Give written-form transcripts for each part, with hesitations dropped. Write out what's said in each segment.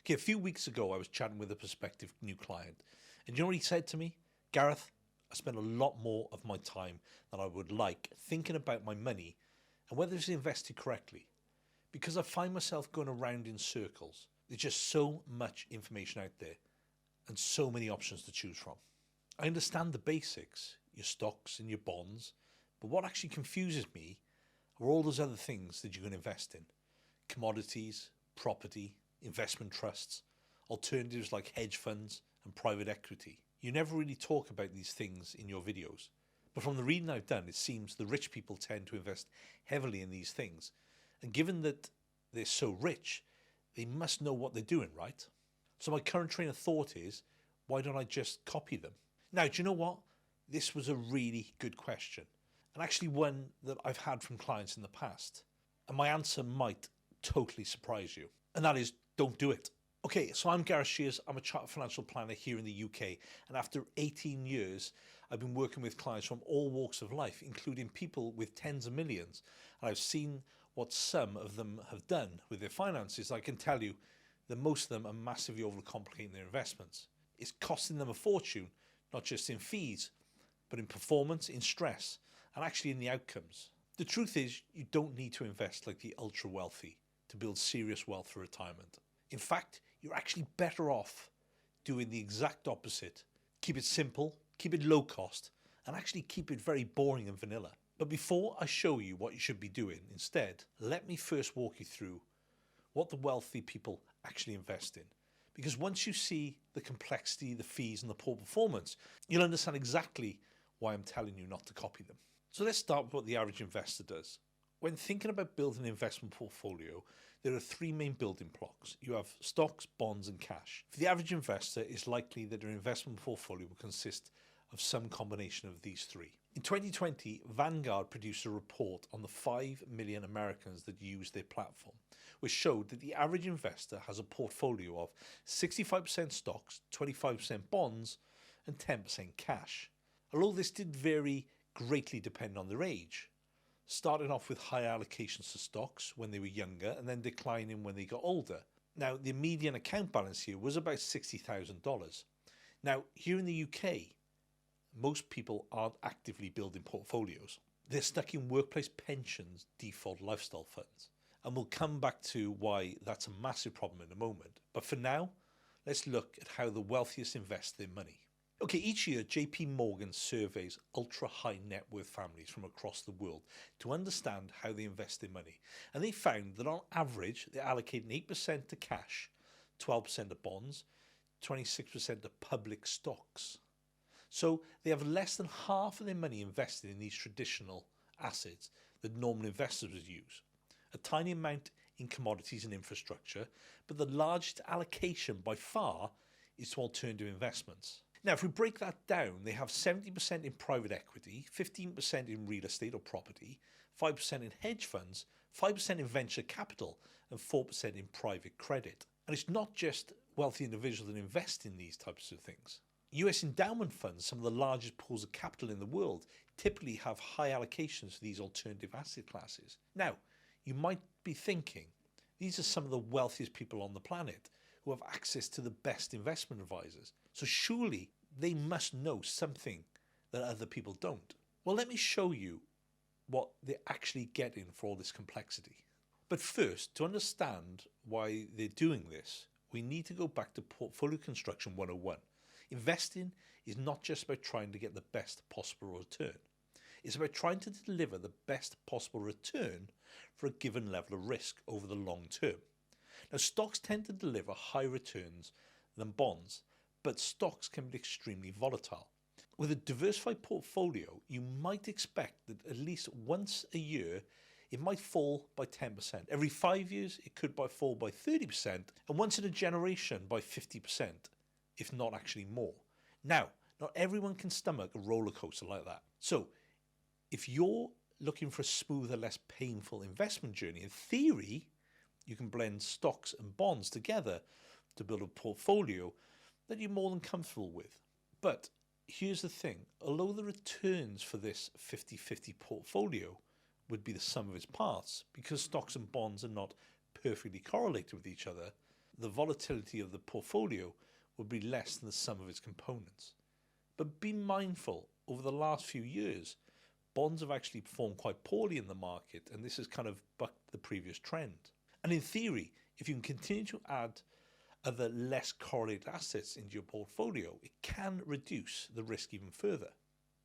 Okay, a few weeks ago, I was chatting with a prospective new client, and you know what he said to me? Gareth, I spend a lot more of my time than I would like thinking about my money and whether it's invested correctly, because I find myself going around in circles. There's just so much information out there and so many options to choose from. I understand the basics, your stocks and your bonds, but what actually confuses me are all those other things that you can invest in. Commodities, property, investment trusts, alternatives like hedge funds and private equity. You never really talk about these things in your videos. But from the reading I've done, it seems the rich people tend to invest heavily in these things. And given that they're so rich, they must know what they're doing, right? So my current train of thought is, why don't I just copy them? Now, do you know what? This was a really good question, and actually one that I've had from clients in the past. And my answer might totally surprise you. And that is, don't do it. Okay, so I'm Gareth Shears. I'm a chartered financial planner here in the UK. And after 18 years, I've been working with clients from all walks of life, including people with tens of millions. And I've seen what some of them have done with their finances. I can tell you that most of them are massively overcomplicating their investments. It's costing them a fortune, not just in fees, but in performance, in stress, and actually in the outcomes. The truth is, you don't need to invest like the ultra wealthy to build serious wealth for retirement. In fact, you're actually better off doing the exact opposite. Keep it simple, keep it low cost, and actually keep it very boring and vanilla. But before I show you what you should be doing instead, let me first walk you through what the wealthy people actually invest in. Because once you see the complexity, the fees, and the poor performance, you'll understand exactly why I'm telling you not to copy them. So let's start with what the average investor does. When thinking about building an investment portfolio, there are three main building blocks. You have stocks, bonds, and cash. For the average investor, it's likely that their investment portfolio will consist of some combination of these three. In 2020, Vanguard produced a report on the 5 million Americans that use their platform, which showed that the average investor has a portfolio of 65% stocks, 25% bonds, and 10% cash. Although this did vary greatly depending on their age, starting off with high allocations to stocks when they were younger and then declining when they got older. Now, the median account balance here was about $60,000. Now, here in the UK, most people aren't actively building portfolios. They're stuck in workplace pensions, default lifestyle funds. And we'll come back to why that's a massive problem in a moment. But for now, let's look at how the wealthiest invest their money. Okay, each year JP Morgan surveys ultra high net worth families from across the world to understand how they invest their money. And they found that on average, they're allocating 8% to cash, 12% to bonds, 26% to public stocks. So they have less than half of their money invested in these traditional assets that normal investors would use. A tiny amount in commodities and infrastructure, but the largest allocation by far is to alternative investments. Now, if we break that down, they have 70% in private equity, 15% in real estate or property, 5% in hedge funds, 5% in venture capital, and 4% in private credit. And it's not just wealthy individuals that invest in these types of things. US endowment funds, some of the largest pools of capital in the world, typically have high allocations to these alternative asset classes. Now, you might be thinking, these are some of the wealthiest people on the planet who have access to the best investment advisors. So surely they must know something that other people don't. Well, let me show you what they're actually getting for all this complexity. But first, to understand why they're doing this, we need to go back to Portfolio Construction 101. Investing is not just about trying to get the best possible return. It's about trying to deliver the best possible return for a given level of risk over the long term. Now, stocks tend to deliver higher returns than bonds, but stocks can be extremely volatile. With a diversified portfolio, you might expect that at least once a year, it might fall by 10%. Every 5 years, it could fall by 30%, and once in a generation by 50%, if not actually more. Now, not everyone can stomach a roller coaster like that. So, if you're looking for a smoother, less painful investment journey, in theory, you can blend stocks and bonds together to build a portfolio that you're more than comfortable with. But here's the thing, although the returns for this 50-50 portfolio would be the sum of its parts, because stocks and bonds are not perfectly correlated with each other, the volatility of the portfolio would be less than the sum of its components. But be mindful, over the last few years, bonds have actually performed quite poorly in the market, and this has kind of bucked the previous trend. And in theory, if you can continue to add other less correlated assets into your portfolio, it can reduce the risk even further,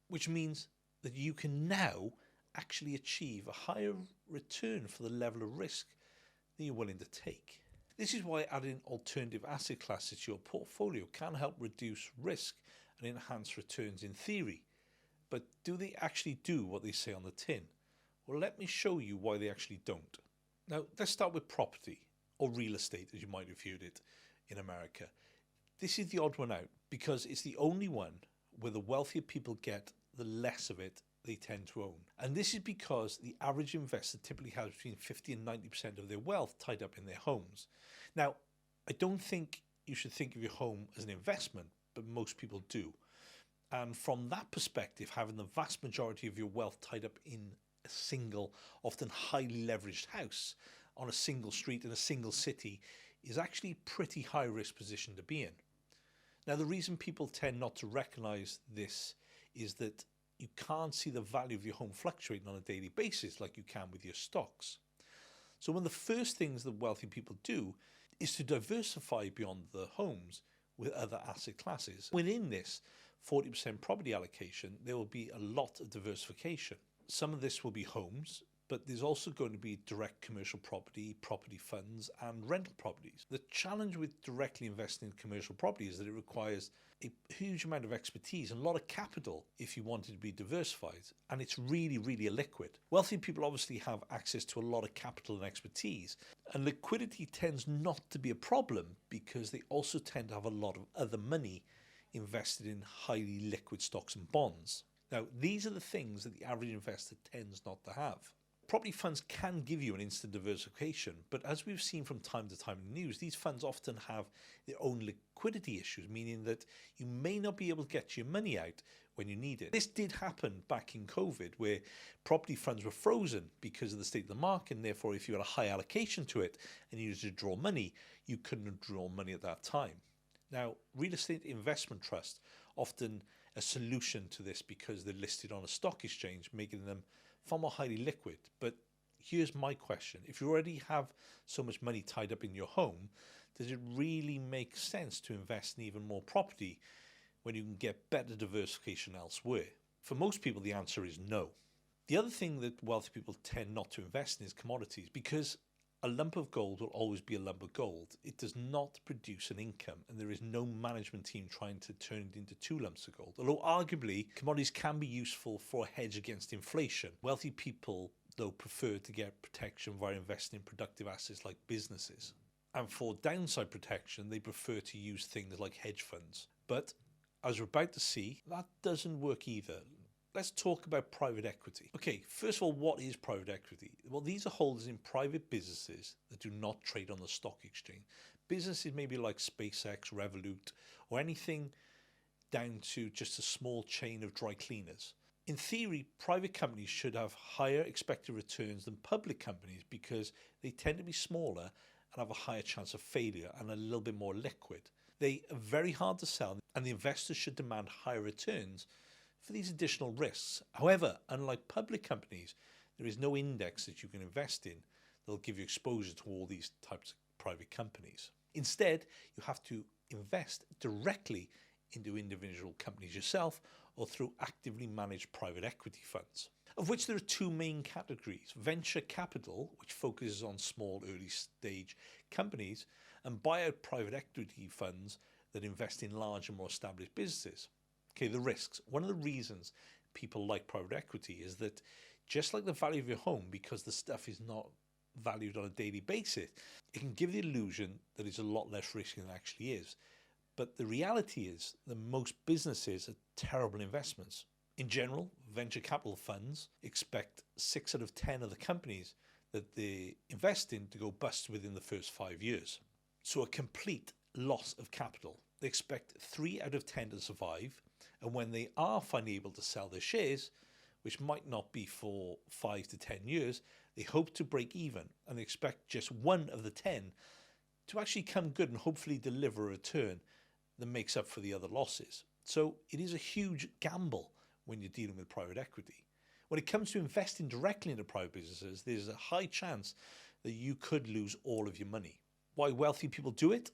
which means that you can now actually achieve a higher return for the level of risk that you're willing to take. This is why adding alternative asset classes to your portfolio can help reduce risk and enhance returns in theory. But do they actually do what they say on the tin? Well, let me show you why they actually don't. Now, let's start with property, or real estate as you might have viewed it in America. This is the odd one out because it's the only one where the wealthier people get, the less of it they tend to own. And this is because the average investor typically has between 50 and 90% of their wealth tied up in their homes. Now, I don't think you should think of your home as an investment, but most people do. And from that perspective, having the vast majority of your wealth tied up in a single, often highly leveraged house on a single street in a single city is actually a pretty high risk position to be in. Now, the reason people tend not to recognize this is that you can't see the value of your home fluctuating on a daily basis like you can with your stocks. So one of the first things that wealthy people do is to diversify beyond the homes with other asset classes. Within this 40% property allocation, there will be a lot of diversification. Some of this will be homes, but there's also going to be direct commercial property, property funds, and rental properties. The challenge with directly investing in commercial property is that it requires a huge amount of expertise and a lot of capital if you want it to be diversified, and it's really, really illiquid. Wealthy people obviously have access to a lot of capital and expertise, and liquidity tends not to be a problem because they also tend to have a lot of other money invested in highly liquid stocks and bonds. Now, these are the things that the average investor tends not to have. Property funds can give you an instant diversification, but as we've seen from time to time in the news, these funds often have their own liquidity issues, meaning that you may not be able to get your money out when you need it. This did happen back in COVID, where property funds were frozen because of the state of the market, and therefore if you had a high allocation to it and you needed to draw money, you couldn't draw money at that time. Now, real estate investment trusts often a solution to this because they're listed on a stock exchange, making them far more highly liquid. But here's my question. If you already have so much money tied up in your home, does it really make sense to invest in even more property when you can get better diversification elsewhere? For most people, the answer is no. The other thing that wealthy people tend not to invest in is commodities, because a lump of gold will always be a lump of gold. It does not produce an income, and there is no management team trying to turn it into two lumps of gold. Although arguably, commodities can be useful for a hedge against inflation. Wealthy people, though, prefer to get protection via investing in productive assets like businesses. And for downside protection, they prefer to use things like hedge funds. But as we're about to see, that doesn't work either. Let's talk about private equity. Okay, first of all, what is private equity? Well, these are holders in private businesses that do not trade on the stock exchange. Businesses maybe like SpaceX, Revolut, or anything down to just a small chain of dry cleaners. In theory, private companies should have higher expected returns than public companies because they tend to be smaller and have a higher chance of failure and a little bit more liquid. They are very hard to sell, and the investors should demand higher returns for these additional risks. However, unlike public companies, there is no index that you can invest in that'll give you exposure to all these types of private companies. Instead, you have to invest directly into individual companies yourself or through actively managed private equity funds, of which there are two main categories: venture capital, which focuses on small early stage companies, and buyout private equity funds that invest in large and more established businesses. Okay, the risks. One of the reasons people like private equity is that just like the value of your home, because the stuff is not valued on a daily basis, it can give the illusion that it's a lot less risky than it actually is. But the reality is that most businesses are terrible investments. In general, venture capital funds expect 6 out of 10 of the companies that they invest in to go bust within the first 5 years. So a complete loss of capital. They expect 3 out of 10 to survive, and when they are finally able to sell their shares, which might not be for 5 to 10 years, they hope to break even, and they expect just 1 of the 10 to actually come good and hopefully deliver a return that makes up for the other losses. So it is a huge gamble when you're dealing with private equity. When it comes to investing directly into private businesses, there's a high chance that you could lose all of your money. Why wealthy people do it?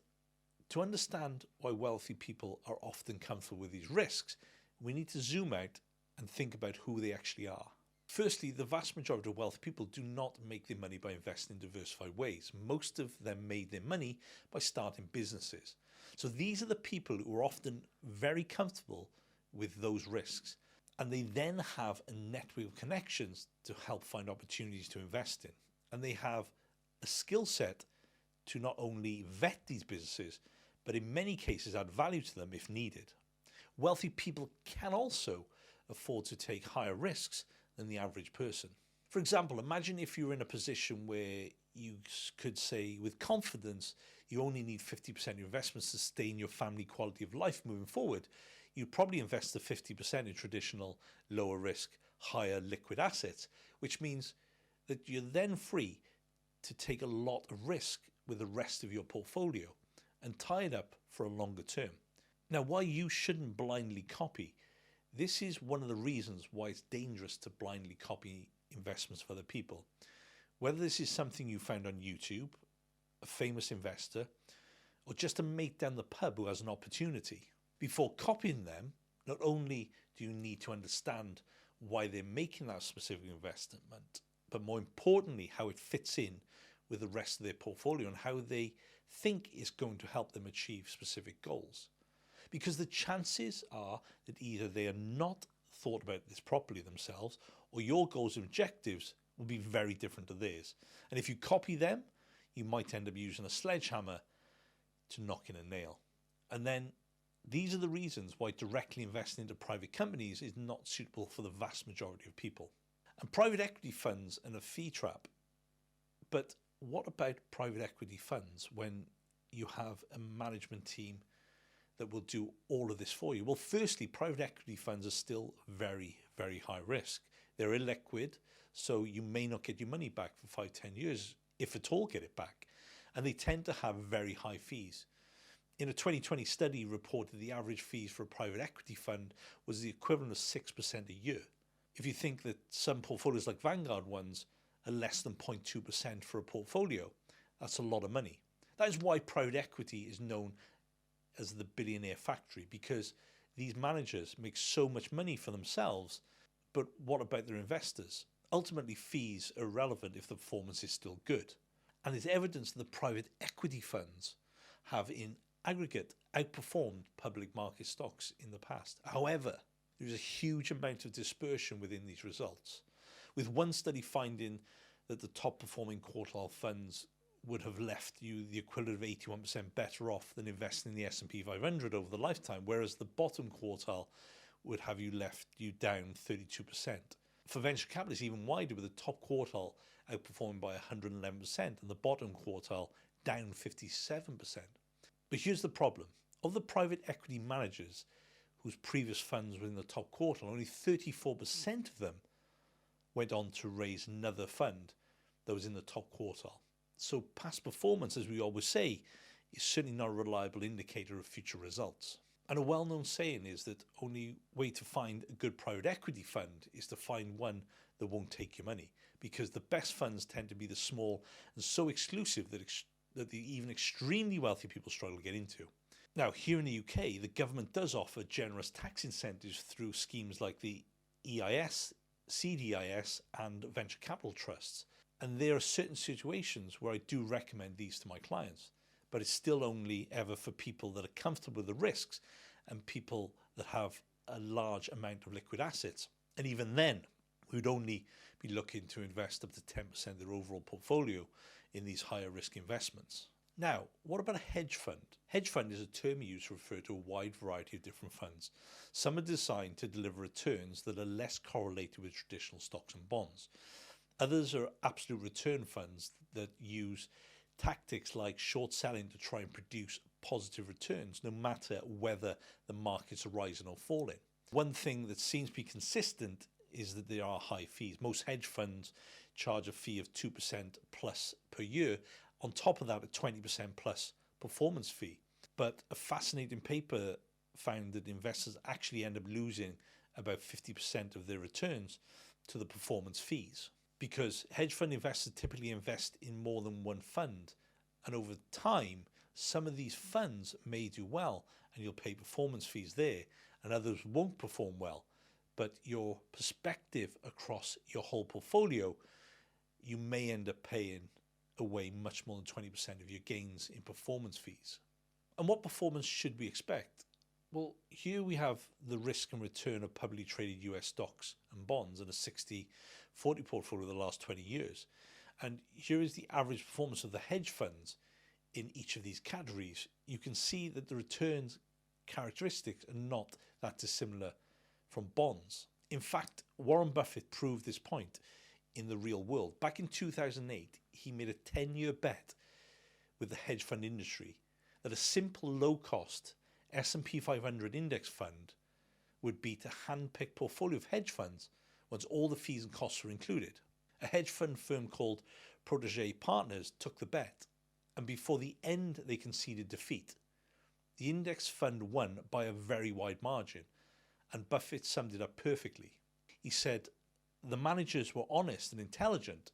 To understand why wealthy people are often comfortable with these risks, we need to zoom out and think about who they actually are. Firstly, the vast majority of wealthy people do not make their money by investing in diversified ways. Most of them made their money by starting businesses. So these are the people who are often very comfortable with those risks. And they then have a network of connections to help find opportunities to invest in. And they have a skill set to not only vet these businesses, but in many cases add value to them if needed. Wealthy people can also afford to take higher risks than the average person. For example, imagine if you're in a position where you could say with confidence you only need 50% of your investments to sustain your family quality of life moving forward. You'd probably invest the 50% in traditional lower risk, higher liquid assets, which means that you're then free to take a lot of risk with the rest of your portfolio and tie it up for a longer term. Now, why you shouldn't blindly copy, this is one of the reasons why it's dangerous to blindly copy investments of other people. Whether this is something you found on YouTube, a famous investor, or just a mate down the pub who has an opportunity. Before copying them, not only do you need to understand why they're making that specific investment, but more importantly, how it fits in with the rest of their portfolio and how they think is going to help them achieve specific goals. Because the chances are that either they are not thought about this properly themselves, or your goals and objectives will be very different to theirs. And if you copy them, you might end up using a sledgehammer to knock in a nail. And then these are the reasons why directly investing into private companies is not suitable for the vast majority of people. And private equity funds and a fee trap. But what about private equity funds when you have a management team that will do all of this for you? Well, firstly, private equity funds are still very, very high risk. They're illiquid, so you may not get your money back for 5-10 years, if at all get it back. And they tend to have very high fees. In a 2020 study reported the average fees for a private equity fund was the equivalent of 6% a year. If you think that some portfolios like Vanguard ones are less than 0.2% for a portfolio, that's a lot of money. That is why private equity is known as the billionaire factory, because these managers make so much money for themselves, but what about their investors? Ultimately, fees are irrelevant if the performance is still good. And there's evidence that the private equity funds have in aggregate outperformed public market stocks in the past. However, there's a huge amount of dispersion within these results, with one study finding that the top performing quartile funds would have left you the equivalent of 81% better off than investing in the S&P 500 over the lifetime, whereas the bottom quartile would have you left you down 32%. For venture capital, it's even wider, with the top quartile outperforming by 111% and the bottom quartile down 57%. But here's the problem. Of the private equity managers whose previous funds were in the top quartile, only 34% of them went on to raise another fund that was in the top quartile. So past performance, as we always say, is certainly not a reliable indicator of future results. And a well-known saying is that only way to find a good private equity fund is to find one that won't take your money, because the best funds tend to be the small and so exclusive that even extremely wealthy people struggle to get into. Now, here in the UK, the government does offer generous tax incentives through schemes like the EIS, CDIS and venture capital trusts. And there are certain situations where I do recommend these to my clients, but it's still only ever for people that are comfortable with the risks and people that have a large amount of liquid assets. And even then, we'd only be looking to invest up to 10% of their overall portfolio in these higher risk investments. Now, what about a hedge fund? Hedge fund is a term used to refer to a wide variety of different funds. Some are designed to deliver returns that are less correlated with traditional stocks and bonds. Others are absolute return funds that use tactics like short selling to try and produce positive returns, no matter whether the markets are rising or falling. One thing that seems to be consistent is that there are high fees. Most hedge funds charge a fee of 2% plus per year, On top of that, a 20% plus performance fee. But a fascinating paper found that investors actually end up losing about 50% of their returns to the performance fees, because hedge fund investors typically invest in more than one fund, and over time some of these funds may do well and you'll pay performance fees there, and others won't perform well, but your perspective across your whole portfolio, you may end up paying away much more than 20% of your gains in performance fees. And what performance should we expect? Well, here we have the risk and return of publicly traded US stocks and bonds in a 60-40 portfolio of the last 20 years. And here is the average performance of the hedge funds in each of these categories. You can see that the returns characteristics are not that dissimilar from bonds. In fact, Warren Buffett proved this point in the real world. Back in 2008, he made a 10-year bet with the hedge fund industry that a simple low-cost S&P 500 index fund would beat a hand-picked portfolio of hedge funds once all the fees and costs were included. A hedge fund firm called Protege Partners took the bet, and before the end they conceded defeat. The index fund won by a very wide margin, and Buffett summed it up perfectly. He said, the managers were honest and intelligent,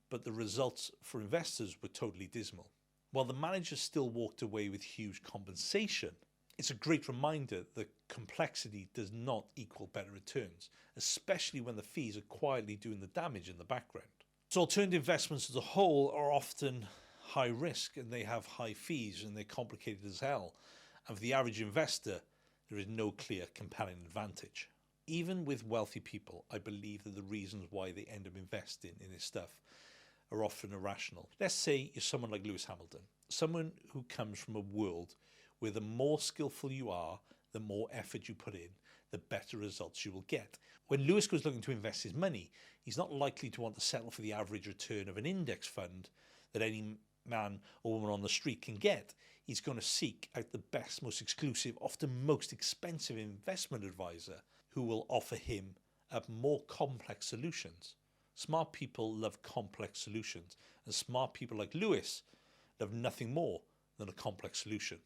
but the results for investors were totally dismal. While the managers still walked away with huge compensation, it's a great reminder that complexity does not equal better returns, especially when the fees are quietly doing the damage in the background. So alternative investments as a whole are often high risk, and they have high fees, and they're complicated as hell. And for the average investor, there is no clear compelling advantage. Even with wealthy people, I believe that the reasons why they end up investing in this stuff are often irrational. Let's say you're someone like Lewis Hamilton, someone who comes from a world where the more skillful you are, the more effort you put in, the better results you will get. When Lewis goes looking to invest his money, he's not likely to want to settle for the average return of an index fund that any man or woman on the street can get. He's going to seek out the best, most exclusive, often most expensive investment advisor who will offer him up more complex solutions. Smart people love complex solutions, and smart people like Lewis love nothing more than a complex solution.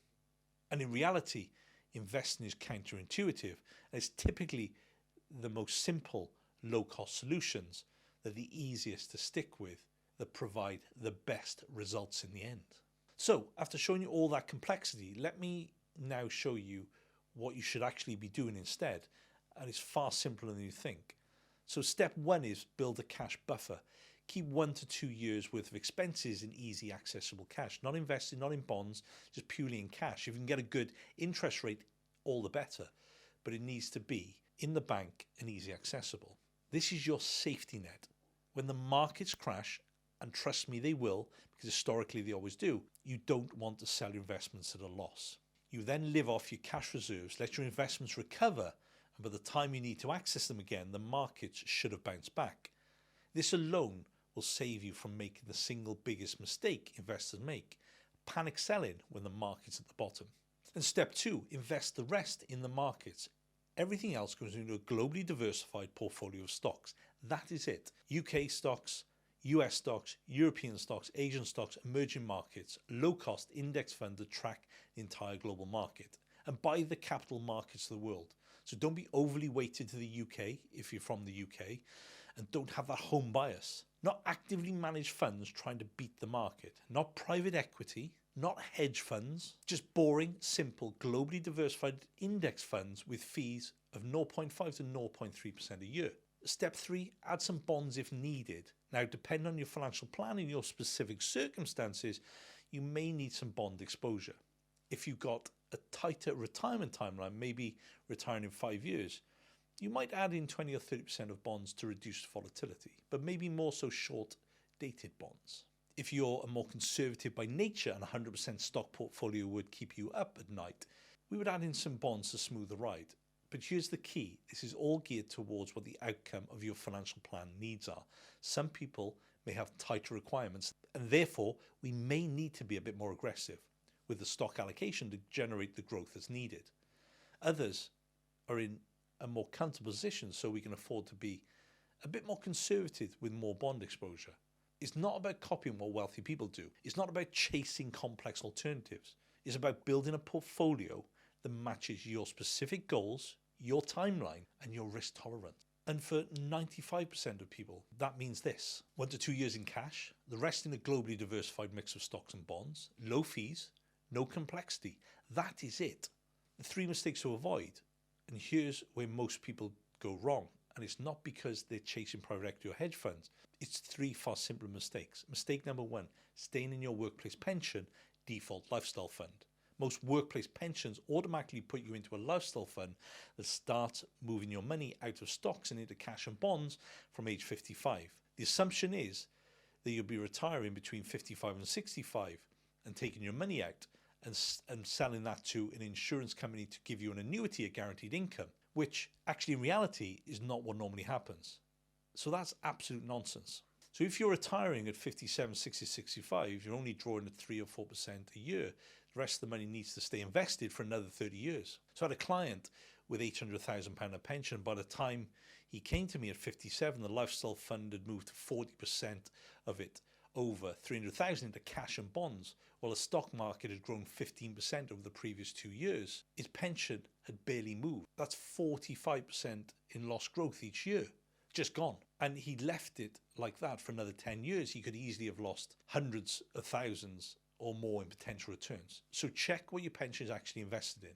And in reality, investing is counterintuitive, and it's typically the most simple, low-cost solutions that are the easiest to stick with, that provide the best results in the end. So, after showing you all that complexity, let me now show you what you should actually be doing instead, and it's far simpler than you think. So step one is build a cash buffer. Keep 1 to 2 years worth of expenses in easy accessible cash, not invested, not in bonds, just purely in cash. If you can get a good interest rate, all the better, but it needs to be in the bank and easy accessible. This is your safety net. When the markets crash, and trust me, they will, because historically they always do, you don't want to sell your investments at a loss. You then live off your cash reserves, let your investments recover, and by the time you need to access them again, the markets should have bounced back. This alone will save you from making the single biggest mistake investors make, panic selling when the market's at the bottom. And step two, invest the rest in the markets. Everything else goes into a globally diversified portfolio of stocks. That is it. UK stocks, US stocks, European stocks, Asian stocks, emerging markets, low-cost index funds that track the entire global market, and buy the capital markets of the world. So don't be overly weighted to the UK if you're from the UK, and don't have that home bias. Not actively managed funds trying to beat the market, not private equity, not hedge funds, just boring, simple, globally diversified index funds with fees of 0.5 to 0.3% a year. Step three, add some bonds if needed. Now, depending on your financial plan and your specific circumstances, you may need some bond exposure. If you've got a tighter retirement timeline, maybe retiring in 5 years, you might add in 20 or 30% of bonds to reduce volatility, but maybe more so short-dated bonds. If you're a more conservative by nature and 100% stock portfolio would keep you up at night, we would add in some bonds to smooth the ride. But here's the key. This is all geared towards what the outcome of your financial plan needs are. Some people may have tighter requirements, and therefore we may need to be a bit more aggressive with the stock allocation to generate the growth that's needed. Others are in a more comfortable position, so we can afford to be a bit more conservative with more bond exposure. It's not about copying what wealthy people do. It's not about chasing complex alternatives. It's about building a portfolio that matches your specific goals, your timeline, and your risk tolerance. And for 95% of people, that means this: 1 to 2 years in cash, the rest in a globally diversified mix of stocks and bonds, low fees, no complexity. That is it. The 3 mistakes to avoid. And here's where most people go wrong. And it's not because they're chasing private equity or hedge funds. It's 3 far simpler mistakes. Mistake number 1, staying in your workplace pension, default lifestyle fund. Most workplace pensions automatically put you into a lifestyle fund that starts moving your money out of stocks and into cash and bonds from age 55. The assumption is that you'll be retiring between 55 and 65 and taking your money out and selling that to an insurance company to give you an annuity, a guaranteed income, which actually in reality is not what normally happens. So that's absolute nonsense. So if you're retiring at 57, 60, 65, you're only drawing at 3 or 4% a year. The rest of the money needs to stay invested for another 30 years. So I had a client with £800,000 of pension. By the time he came to me at 57, the lifestyle fund had moved to 40% of it over 300,000 into cash and bonds, while the stock market had grown 15% over the previous 2 years. His pension had barely moved. That's 45% in lost growth each year. Just gone. And he left it like that for another 10 years. He could easily have lost hundreds of thousands or more in potential returns. So check what your pension is actually invested in.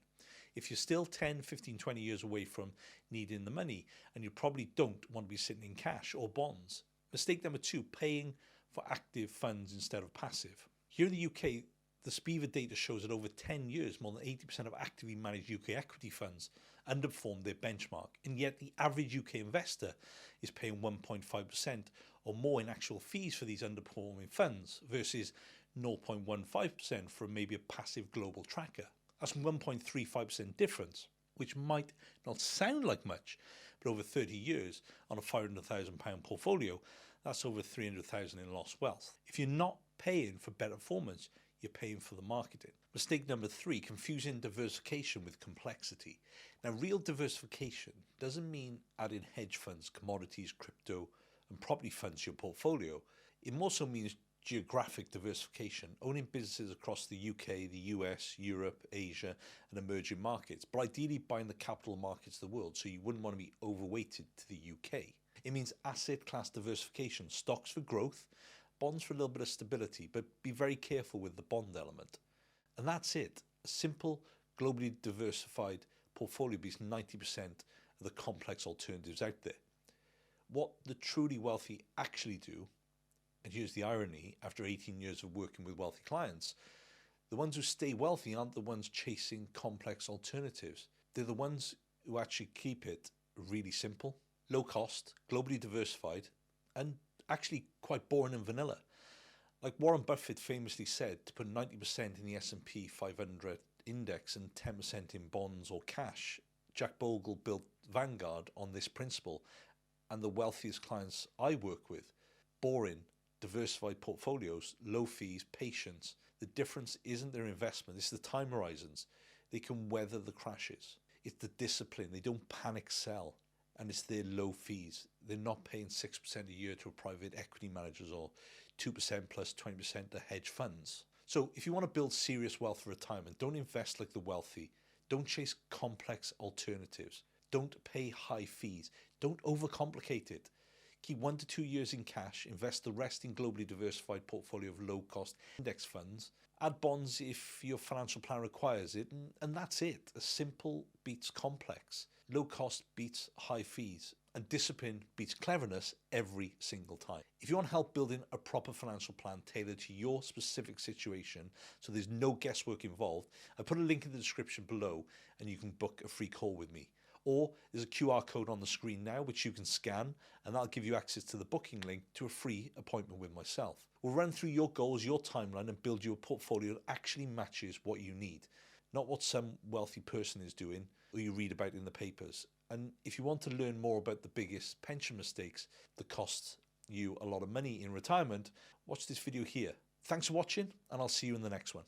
If you're still 10, 15, 20 years away from needing the money, and you probably don't want to be sitting in cash or bonds. Mistake number 2, paying for active funds instead of passive. Here in the UK, the SPIVA data shows that over 10 years, more than 80% of actively managed UK equity funds underperformed their benchmark, and yet the average UK investor is paying 1.5% or more in actual fees for these underperforming funds versus 0.15% from maybe a passive global tracker. That's 1.35% difference, which might not sound like much, but over 30 years on a £500,000 portfolio, that's over 300,000 in lost wealth. If you're not paying for better performance, you're paying for the marketing. Mistake number 3, confusing diversification with complexity. Now, real diversification doesn't mean adding hedge funds, commodities, crypto, and property funds to your portfolio. It also means geographic diversification, owning businesses across the UK, the US, Europe, Asia, and emerging markets, but ideally buying the capital markets of the world, so you wouldn't want to be overweighted to the UK. It means asset class diversification, stocks for growth, bonds for a little bit of stability, but be very careful with the bond element. And that's it. A simple, globally diversified portfolio beats 90% of the complex alternatives out there. What the truly wealthy actually do, and here's the irony, after 18 years of working with wealthy clients, the ones who stay wealthy aren't the ones chasing complex alternatives. They're the ones who actually keep it really simple, low cost, globally diversified, and actually quite boring and vanilla. Like Warren Buffett famously said, to put 90% in the S&P 500 index and 10% in bonds or cash. Jack Bogle built Vanguard on this principle, and the wealthiest clients I work with, boring, diversified portfolios, low fees, patience. The difference isn't their investment, it's the time horizons. They can weather the crashes. It's the discipline, they don't panic sell. And it's their low fees. They're not paying 6% a year to a private equity managers or 2% plus 20% to hedge funds. So if you want to build serious wealth for retirement, don't invest like the wealthy. Don't chase complex alternatives. Don't pay high fees. Don't overcomplicate it. Keep 1 to 2 years in cash, invest the rest in globally diversified portfolio of low-cost index funds, add bonds if your financial plan requires it, and that's it. A simple beats complex. Low cost beats high fees, and discipline beats cleverness every single time. If you want help building a proper financial plan tailored to your specific situation, so there's no guesswork involved, I put a link in the description below and you can book a free call with me. Or there's a QR code on the screen now which you can scan, and that'll give you access to the booking link to a free appointment with myself. We'll run through your goals, your timeline, and build you a portfolio that actually matches what you need, not what some wealthy person is doing or you read about in the papers. And if you want to learn more about the biggest pension mistakes that cost you a lot of money in retirement, watch this video here. Thanks for watching, and I'll see you in the next one.